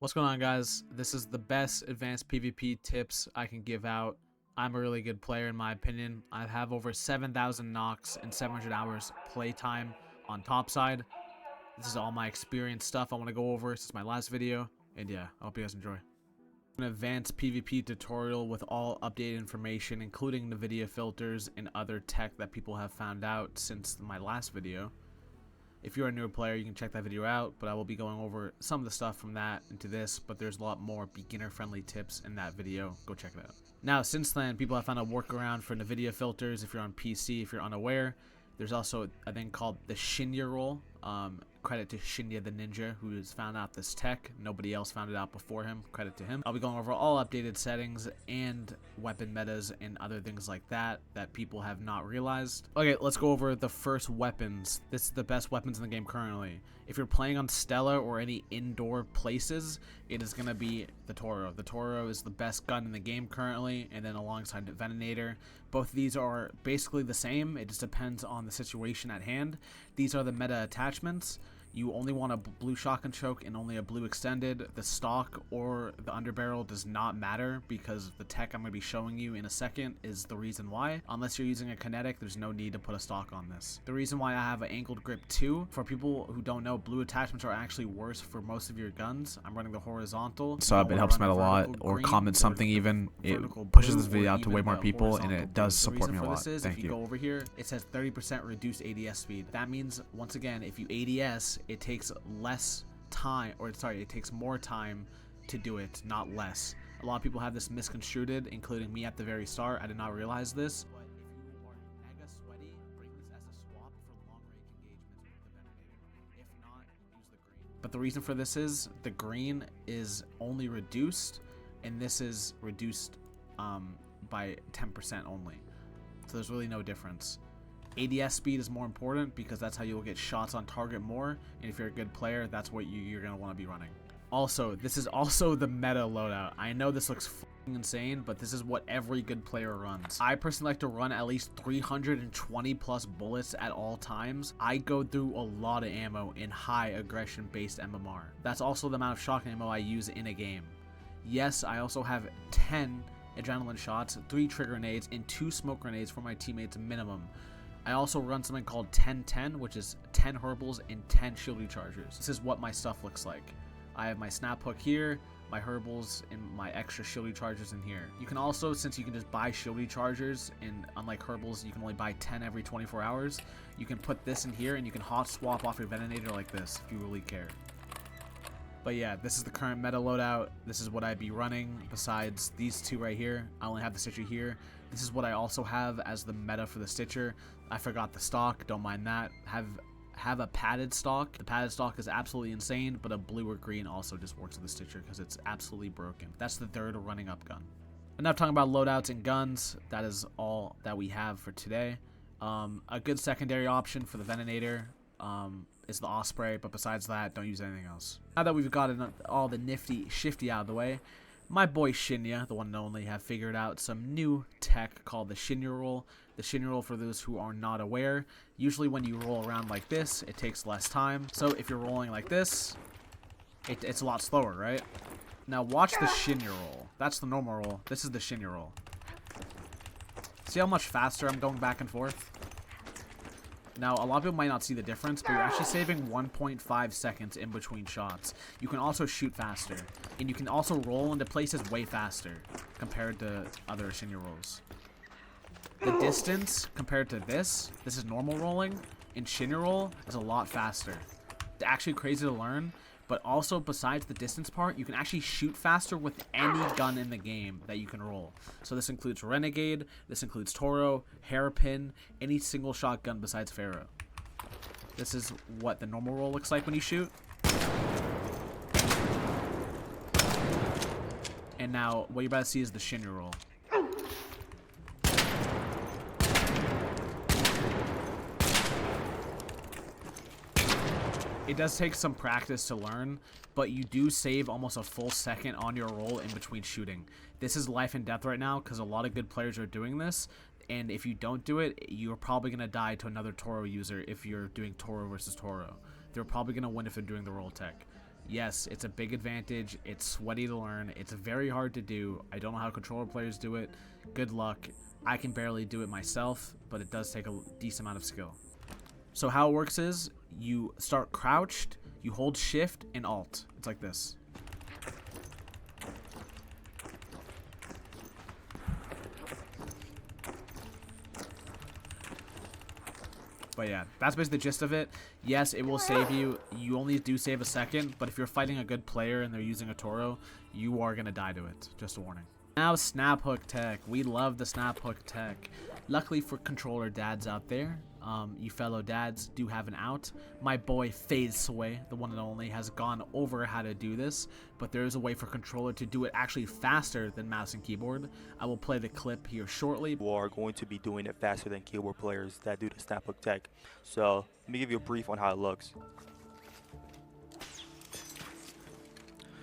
What's going on, guys? This is the best advanced PvP tips I can give out. I'm a really good player in my opinion. I have over 7,000 knocks and 700 hours playtime on topside. This is all my experience stuff I want to go over. This is my last video, and yeah, I hope you guys enjoy. An advanced PvP tutorial with all updated information, including Nivida filters and other tech that people have found out since my last video. If you're a newer player, you can check that video out, but I will be going over some of the stuff from that into this, but there's a lot more beginner-friendly tips in that video. Go check it out. Now, since then, people have found a workaround for Nvidia filters if you're on PC, if you're unaware. There's also a thing called the Shinya Roll. Credit to ShinyaTheNinja, who has found out this tech. Nobody else found it out before him. Credit to him. I'll be going over all updated settings and weapon metas and other things like that people have not realized. Okay, let's go over the first weapons. This is the best weapons in the game currently. If you're playing on Stella or any indoor places, it is going to be the Toro. The Toro is the best gun in the game currently, and then alongside the Venator. Both of these are basically the same. It just depends on the situation at hand. These are the meta attachments. You only want a blue shotgun choke and only a blue extended. The stock or the underbarrel does not matter because the tech I'm going to be showing you in a second is the reason why. Unless you're using a kinetic, there's no need to put a stock on this. The reason why I have an angled grip too, for people who don't know, blue attachments are actually worse for most of your guns. I'm running the horizontal. Sub, it helps me out a lot, or comment something even. It pushes this video out to way more people, and it does support me a lot. Thank you. If you go over here, it says 30% reduced ADS speed. That means, once again, if you ADS, it takes less time, or sorry, it takes more time to do it, not less. A lot of people have this misconstrued, including me at the very start. I did not realize this. But if you are mega sweaty, bring this as a swap for long range engagements with the Venator. If not, use the green. But the reason for this is the green is only reduced, and this is reduced by 10% only. So there's really no difference. ADS speed is more important because that's how you'll get shots on target more, and if you're a good player, that's what you're going to want to be running. Also, this is also the meta loadout. I know this looks f***ing insane, but this is what every good player runs. I personally like to run at least 320 plus bullets at all times. I go through a lot of ammo in high aggression based MMR. That's also the amount of shotgun ammo I use in a game. Yes, I also have 10 adrenaline shots, 3 trigger grenades, and 2 smoke grenades for my teammates minimum. I also run something called 10-10, which is 10 herbals and 10 shield rechargers. This is what my stuff looks like. I have my Snaphook here, my herbals, and my extra shield rechargers in here. You can also, since you can just buy shield rechargers, and unlike herbals, you can only buy 10 every 24 hours, you can put this in here and you can hot swap off your Venator like this if you really care. But yeah, this is the current meta loadout. This is what I'd be running besides these two right here. I only have the Stitcher here. This is what I also have as the meta for the Stitcher. I forgot the stock, don't mind that. Have a padded stock. The padded stock is absolutely insane, but a blue or green also just works with the Stitcher because it's absolutely broken. That's the third running up gun. Enough talking about loadouts and guns. That is all that we have for today. A good secondary option for the Venator is the Osprey, but besides that, don't use anything else. Now that we've gotten all the nifty shifty out of the way, my boy Shinya, the one and only, have figured out some new tech called the Shinya Roll. The Shinya Roll, for those who are not aware, usually when you roll around like this, it takes less time. So if you're rolling like this, it's a lot slower, right? Now watch the Shinya Roll. That's the normal roll. This is the Shinya Roll. See how much faster I'm going back and forth? Now, a lot of people might not see the difference, but you're actually saving 1.5 seconds in between shots. You can also shoot faster, and you can also roll into places way faster compared to other Shinya rolls. The distance compared to this is normal rolling, and Shinya roll is a lot faster. It's actually crazy to learn, but also besides the distance part, you can actually shoot faster with any gun in the game that you can roll. So this includes Renegade, this includes Toro, Hairpin, any single shot gun besides Pharaoh. This is what the normal roll looks like when you shoot. And now what you're about to see is the Shinya roll. It does take some practice to learn, but you do save almost a full second on your roll in between shooting. This is life and death right now because a lot of good players are doing this, and if you don't do it, you're probably going to die to another Toro user if you're doing Toro versus Toro. They're probably going to win if they're doing the roll tech. Yes, it's a big advantage. It's sweaty to learn. It's very hard to do. I don't know how controller players do it. Good luck. I can barely do it myself, but it does take a decent amount of skill. So how it works is you start crouched, you hold shift and alt. It's like this. But yeah, that's basically the gist of it. Yes, it will save you. You only do save a second, but if you're fighting a good player and they're using a Toro, you are going to die to it. Just a warning. Now, Snaphook tech. We love the Snaphook tech. Luckily for controller dads out there, you fellow dads do have an out. My boy Fade Sway, the one and only, has gone over how to do this, but there is a way for controller to do it actually faster than mouse and keyboard. I will play the clip here shortly. We are going to be doing it faster than keyboard players that do the Snaphook tech. So let me give you a brief on how it looks.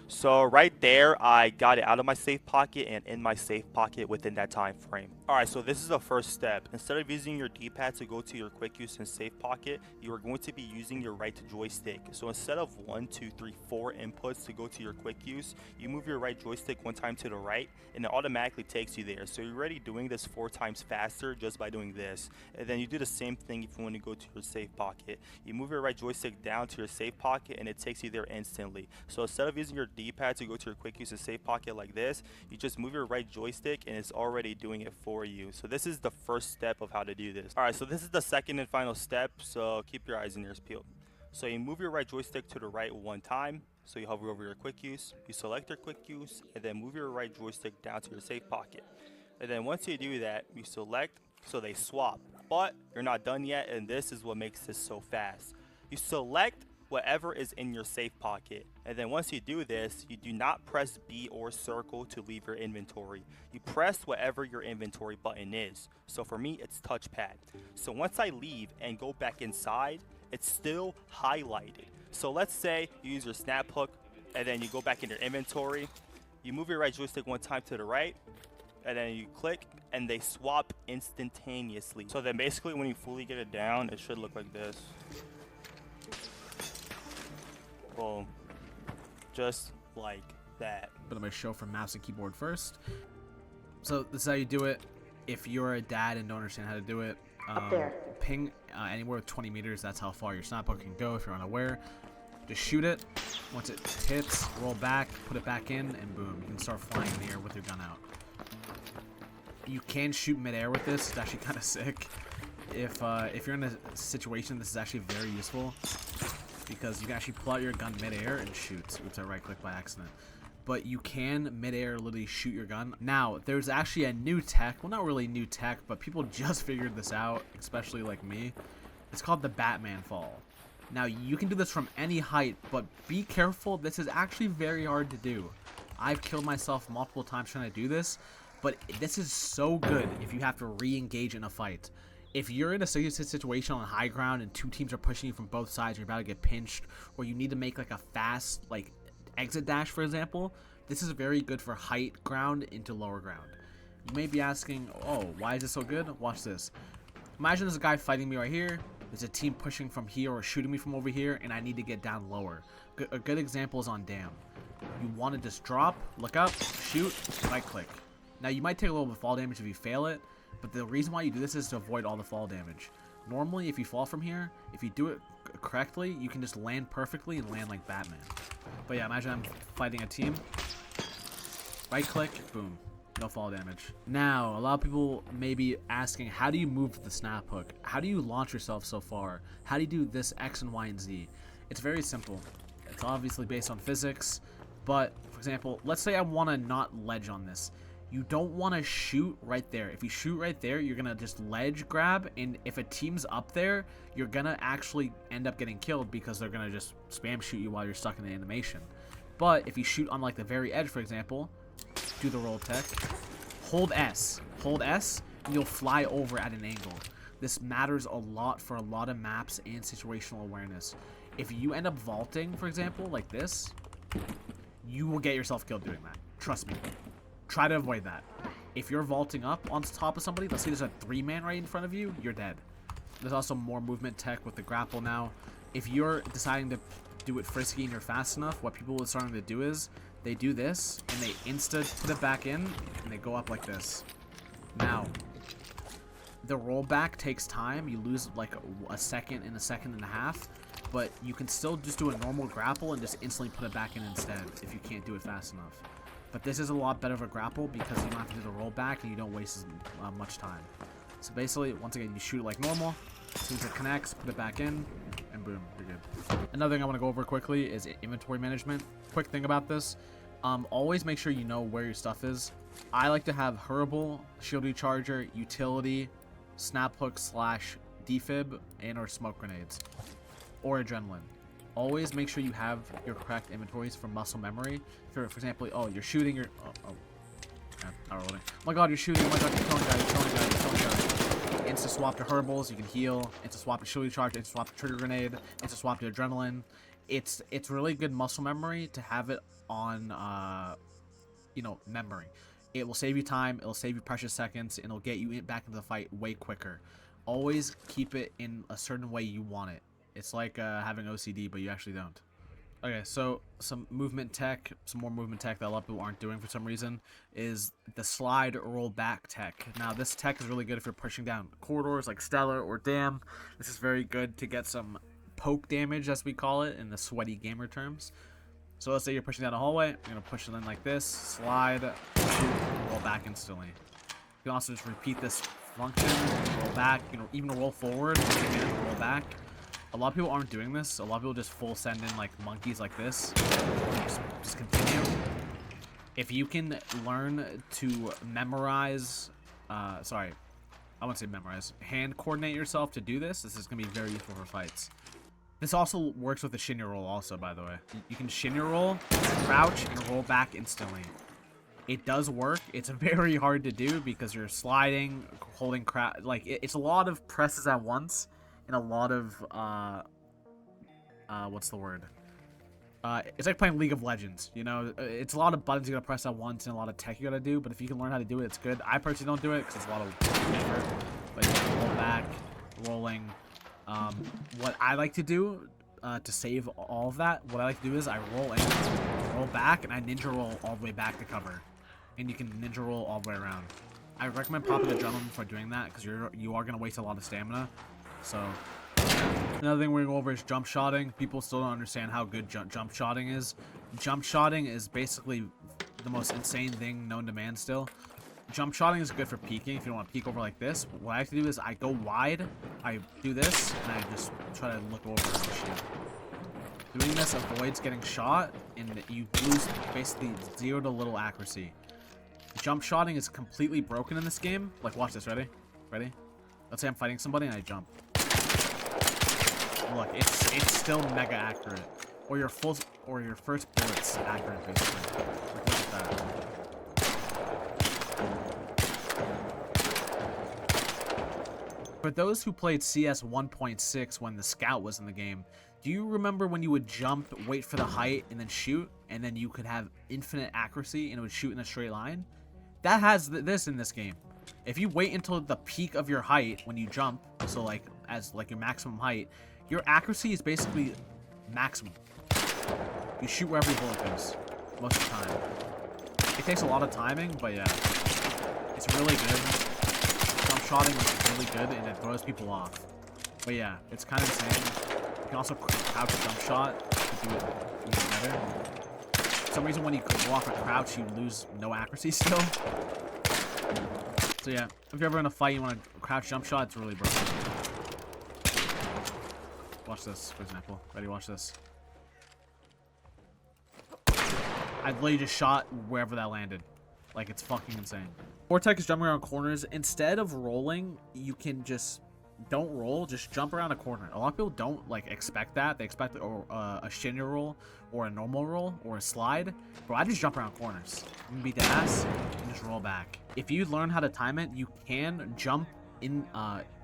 So right there, I got it out of my safe pocket and in my safe pocket within that time frame. Alright, so this is the first step. Instead of using your D-pad to go to your quick use and safe pocket, you are going to be using your right joystick. So instead of 1, 2, 3, 4 inputs to go to your quick use, you move your right joystick one time to the right and it automatically takes you there. So you're already doing this 4 times faster just by doing this. And then you do the same thing if you want to go to your safe pocket. You move your right joystick down to your safe pocket and it takes you there instantly. So instead of using your D-pad to go to your quick use and safe pocket like this, you just move your right joystick and it's already doing it for you. So this is the first step of how to do this. Alright, so this is the second and final step, so keep your eyes and ears peeled. So you move your right joystick to the right one time, so you hover over your quick use, you select your quick use, and then move your right joystick down to your safe pocket. And then once you do that, you select, so they swap. But you're not done yet, and this is what makes this so fast. You select whatever is in your safe pocket, and then once you do this, you do not press B or circle to leave your inventory. You press whatever your inventory button is. So for me, it's touchpad. So once I leave and go back inside, it's still highlighted. So let's say you use your Snaphook and then you go back in your inventory, you move your right joystick one time to the right, and then you click and they swap instantaneously. So then basically when you fully get it down, it should look like this. Boom. Just like that. But I'm going to show from mouse and keyboard first. So this is how you do it. If you're a dad and don't understand how to do it, ping anywhere with 20 meters. That's how far your Snaphook can go if you're unaware. Just shoot it. Once it hits, roll back, put it back in, and boom. You can start flying in the air with your gun out. You can shoot midair with this. It's actually kind of sick. If you're in a situation, this is actually very useful, because you can actually pull out your gun midair and shoot. Oops, I right click by accident. But you can midair literally shoot your gun. Now, there's actually a new tech. Well, not really new tech, but people just figured this out, especially like me. It's called the Batman fall. Now, you can do this from any height, but be careful. This is actually very hard to do. I've killed myself multiple times trying to do this, but this is so good if you have to re-engage in a fight. If you're in a situation on high ground and two teams are pushing you from both sides, you're about to get pinched, or you need to make like a fast like exit dash, for example, this is very good for height ground into lower ground. You may be asking, oh, why is this so good? Watch this. Imagine there's a guy fighting me right here, there's a team pushing from here or shooting me from over here, and I need to get down lower. A good example is on Dam. You want to just drop, look up, shoot, right click. Now you might take a little bit of fall damage if you fail it, but the reason why you do this is to avoid all the fall damage. Normally, if you fall from here, if you do it correctly, you can just land perfectly and land like Batman. But yeah, imagine I'm fighting a team. Right click, boom. No fall damage. Now, a lot of people may be asking, how do you move the Snaphook? How do you launch yourself so far? How do you do this X and Y and Z? It's very simple. It's obviously based on physics, but for example, let's say I want to not ledge on this. You don't want to shoot right there. If you shoot right there, you're going to just ledge grab, and if a team's up there, you're going to actually end up getting killed because they're going to just spam shoot you while you're stuck in the animation. But if you shoot on like the very edge, for example, do the roll tech, hold S, and you'll fly over at an angle. This matters a lot for a lot of maps and situational awareness. If you end up vaulting, for example, like this, you will get yourself killed doing that. Trust me. Try to avoid that. If you're vaulting up on top of somebody, let's say there's a 3-man right in front of you, you're dead. There's also more movement tech with the grapple now. If you're deciding to do it frisky and you're fast enough, what people are starting to do is they do this and they put it back in and they go up like this. Now, the rollback takes time. You lose like a second and a half, but you can still just do a normal grapple and just instantly put it back in instead if you can't do it fast enough. But this is a lot better of a grapple because you don't have to do the rollback and you don't waste as much time. So basically, once again, you shoot it like normal. As soon as it connects, put it back in, and boom, you're good. Another thing I want to go over quickly is inventory management. Quick thing about this, always make sure you know where your stuff is. I like to have Herbal, Shield Recharger, Utility, Snaphook / defib, and or smoke grenades, or adrenaline. Always make sure you have your correct inventories for muscle memory. For example, oh, you're shooting your... not rolling. Oh my god, you're shooting. Oh my god, you're killing guys, you're killing guys, you're killing guys. Insta swap to herbals, you can heal. Insta swap to shield recharge, insta swap to trigger grenade, insta swap to adrenaline. It's really good muscle memory to have it on, you know, memory. It will save you time, it'll save you precious seconds, and it'll get you back into the fight way quicker. Always keep it in a certain way you want it. It's like having OCD, but you actually don't. Okay, so some movement tech, some more movement tech that a lot of people aren't doing for some reason is the slide roll back tech. Now, this tech is really good if you're pushing down corridors like Stellar or Dam. This is very good to get some poke damage, as we call it, in the sweaty gamer terms. So let's say you're pushing down a hallway, you're going to push it in like this, slide, shoot, roll back instantly. You can also just repeat this function, roll back, you know, even roll forward, again, roll back. A lot of people aren't doing this. A lot of people just full send in like monkeys like this. Just continue. If you can learn to memorize, sorry, I wouldn't say memorize, hand coordinate yourself to do this, this is going to be very useful for fights. This also works with the Shinya Roll also, by the way. You can Shinya Roll, crouch, and roll back instantly. It does work. It's very hard to do because you're sliding, holding like it's a lot of presses at once. And a lot of, what's the word? It's like playing League of Legends, you know? It's a lot of buttons you gotta press at once and a lot of tech you gotta do, but if you can learn how to do it, it's good. I personally don't do it because it's a lot of effort. But you can roll back, rolling. What I like to do, to save all of that, what I like to do is I roll in, roll back, and I ninja roll all the way back to cover. And you can ninja roll all the way around. I recommend popping adrenaline before doing that because you are gonna waste a lot of stamina. So, another thing we're going to go over is jump shotting. People still don't understand how good jump shotting is. Jump shotting is basically the most insane thing known to man still. Jump shotting is good for peeking if you don't want to peek over like this. But what I have to do is I go wide, I do this, and I just try to look over and shoot. Doing this avoids getting shot, and you lose basically 0 to little accuracy. Jump shotting is completely broken in this game. Like, watch this. Ready? Ready? Let's say I'm fighting somebody and I jump. Look, it's still mega accurate. Or your first bullet's accurate, basically. Look at that. For those who played CS 1.6 when the scout was in the game, do you remember when you would jump, wait for the height, and then shoot, and then you could have infinite accuracy and it would shoot in a straight line? That has this in this game. If you wait until the peak of your height when you jump, so like as like your maximum height, your accuracy is basically maximum. You shoot wherever your bullet goes most of the time. It takes a lot of timing, but yeah, it's really good. Jump shotting is really good and it throws people off. But yeah, it's kind of insane. You can also crouch a jump shot to do it even better. For some reason, when you go off a crouch, you lose no accuracy still. So yeah, if you're ever in a fight, you want to crouch jump shot, it's really broken. Watch this, for example. Ready, watch this. I literally just shot wherever that landed. Like, it's fucking insane. Vortex is jumping around corners. Instead of rolling, you can just... don't roll, just jump around a corner. A lot of people don't like expect that. They expect a Shinya roll or a normal roll or a slide. Bro, I just jump around corners. I'm gonna beat the ass and just roll back. If you learn how to time it, you can jump in.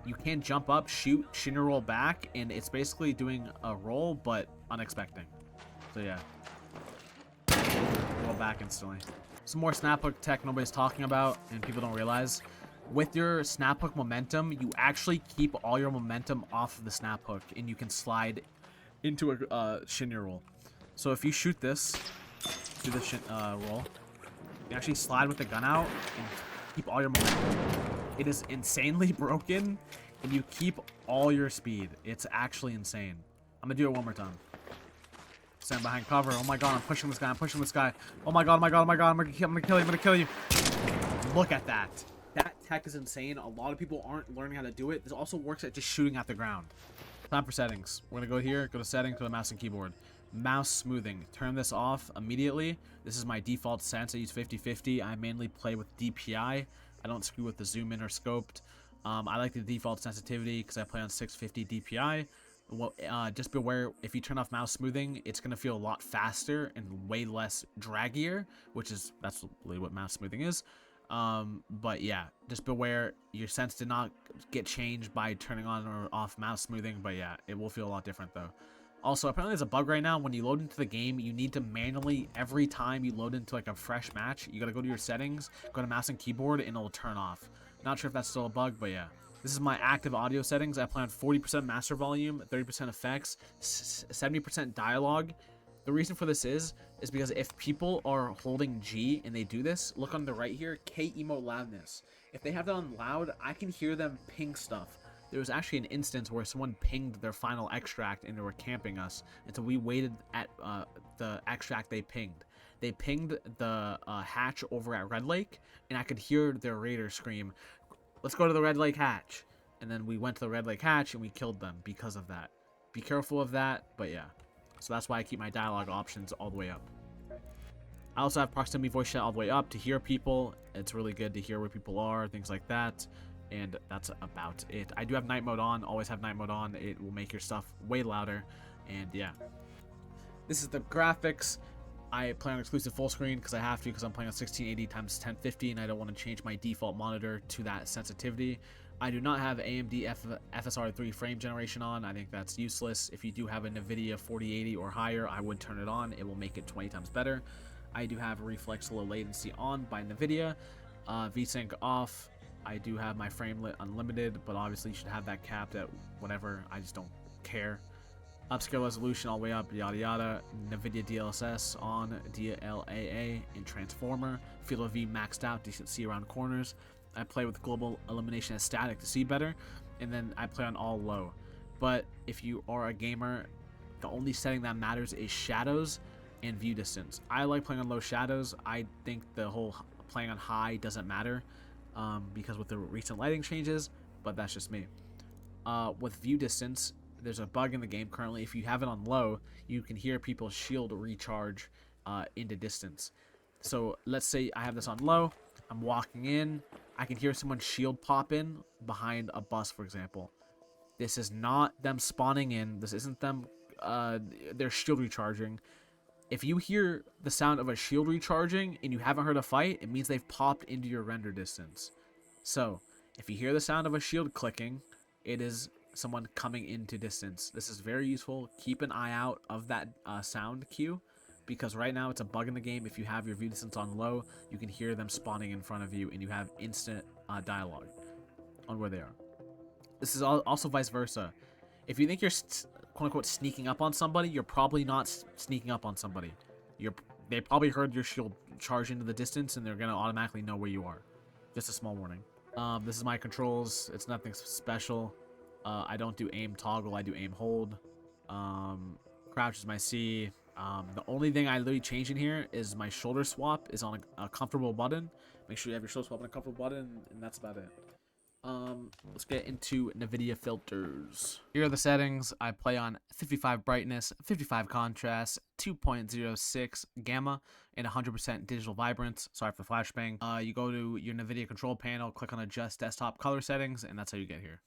You can jump up, shoot, Shinya roll back, and it's basically doing a roll but unexpected. So yeah, roll back instantly. Some more Snaphook tech nobody's talking about and people don't realize. With your Snaphook momentum, you actually keep all your momentum off of the Snaphook, and you can slide into a Shinya roll. So if you shoot this, do the roll, you actually slide with the gun out and keep all your momentum. It is insanely broken, and you keep all your speed. It's actually insane. I'm gonna do it one more time. Stand behind cover. Oh my god, I'm pushing this guy. I'm pushing this guy. Oh my god, oh my god, oh my god. I'm gonna kill you. I'm gonna kill you. Look at that. That tech is insane. A lot of people aren't learning how to do it. This also works at just shooting at the ground. Time for settings. We're gonna go here, go to settings, go to mouse and keyboard. Mouse smoothing. Turn this off immediately. This is my default sense. I use 50/50. I mainly play with DPI. I don't screw with the zoom in or scoped. I like the default sensitivity because I play on 650 DPI. Well, just beware, if you turn off mouse smoothing, it's going to feel a lot faster and way less draggier, that's really what mouse smoothing is. But yeah, just beware, your sense did not get changed by turning on or off mouse smoothing, but yeah, it will feel a lot different though. Also, apparently there's a bug right now. When you load into the game, you need to manually, every time you load into like a fresh match, you got to go to your settings, go to mouse and keyboard, and it'll turn off. Not sure if that's still a bug, but yeah. This is my active audio settings. I play on 40% master volume, 30% effects, 70% dialogue. The reason for this is because if people are holding G and they do this, look on the right here, K emote loudness. If they have that on loud, I can hear them ping stuff. There was actually an instance where someone pinged their final extract and they were camping us, and so we waited at the extract they pinged. They pinged the hatch over at Red Lake, and I could hear their raider scream, "Let's go to the Red Lake hatch." And then we went to the Red Lake hatch and we killed them because of that. Be careful of that, but yeah. So that's why I keep my dialogue options all the way up. I also have proximity voice chat all the way up to hear people. It's really good to hear where people are, things like that. And that's about it. I do have night mode on, always have night mode on. It will make your stuff way louder. And yeah. This is the graphics. I play on exclusive full screen because I have to, because I'm playing on 1680 x 1050 and I don't want to change my default monitor to that sensitivity. I do not have AMD FSR3 frame generation on. I think that's useless. If you do have a Nivida 4080 or higher, I would turn it on. It will make it 20 times better. I do have reflex low latency on by Nvidia. VSync off. I do have my frame rate unlimited, but obviously you should have that capped at whatever. I just don't care. Upscale resolution all the way up, yada yada. Nvidia DLSS on, DLAA in transformer. Field of view maxed out to see around corners. I play with global illumination as static to see better, and then I play on all low. But if you are a gamer, the only setting that matters is shadows and view distance. I like playing on low shadows. I think the whole playing on high doesn't matter because with the recent lighting changes, but that's just me. With view distance, there's a bug in the game currently. If you have it on low, you can hear people's shield recharge into distance. So let's say I have this on low, I'm walking in, I can hear someone's shield pop in behind a bus, for example. This is not them spawning in, this isn't them, their shield recharging. If you hear the sound of a shield recharging and you haven't heard a fight, it means they've popped into your render distance. So, if you hear the sound of a shield clicking, it is someone coming into distance. This is very useful. Keep an eye out of that sound cue, because right now it's a bug in the game. If you have your view distance on low, you can hear them spawning in front of you and you have instant dialogue on where they are. This is also vice versa. If you think you're quote-unquote sneaking up on somebody, you're probably not sneaking up on somebody. They probably heard your shield charge into the distance and they're going to automatically know where you are. Just a small warning. This is my controls. It's nothing special. I don't do aim toggle, I do aim hold. Crouch is my C. The only thing I literally change in here is my shoulder swap is on a comfortable button. Make sure you have your shoulder swap on a comfortable button, and that's about it. Let's get into Nvidia filters. Here are the settings. I play on 55 brightness, 55 contrast, 2.06 gamma, and 100% digital vibrance. Sorry for the flashbang. You go to your Nvidia control panel, click on adjust desktop color settings, and that's how you get here.